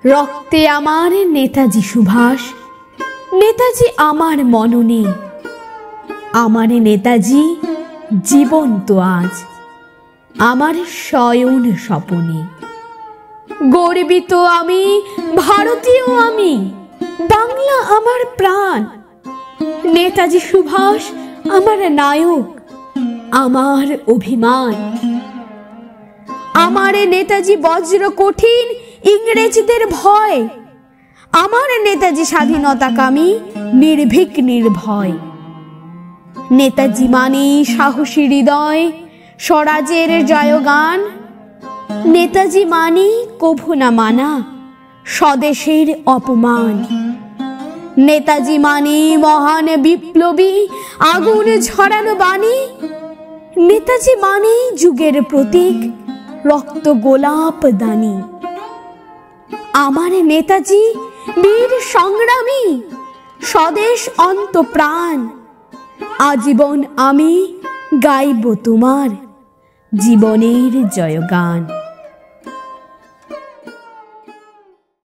রক্তে আমার নেতাজি সুভাষ, নেতাজি আমার মননে, আমার নেতাজি জীবন্ত আজ আমার শয়ন স্বপনে। গর্বিত আমি, ভারতীয় আমি, বাংলা আমার প্রাণ। নেতাজি সুভাষ আমার নায়ক, আমার অভিমান। আমার নেতাজি বজ্র কঠিন ইংরেজদের ভয়। আমার নেতাজি স্বাধীনতাকামী নির্ভীক নির্ভয়। নেতাজি মানে সাহসী হৃদয়, স্বরাজের জয়গান। নেতাজি মানে কভু না মানা স্বদেশের অপমান। নেতাজি মানে মহান বিপ্লবী, আগুন ঝরানো বাণী। নেতাজি মানে যুগের প্রতীক, রক্ত গোলাপ দানি। আমার নেতাজি বীর সংগ্রামী, স্বদেশ অন্ত প্রাণ। আজীবন আমি গাইব তোমার জীবনের জয়গান।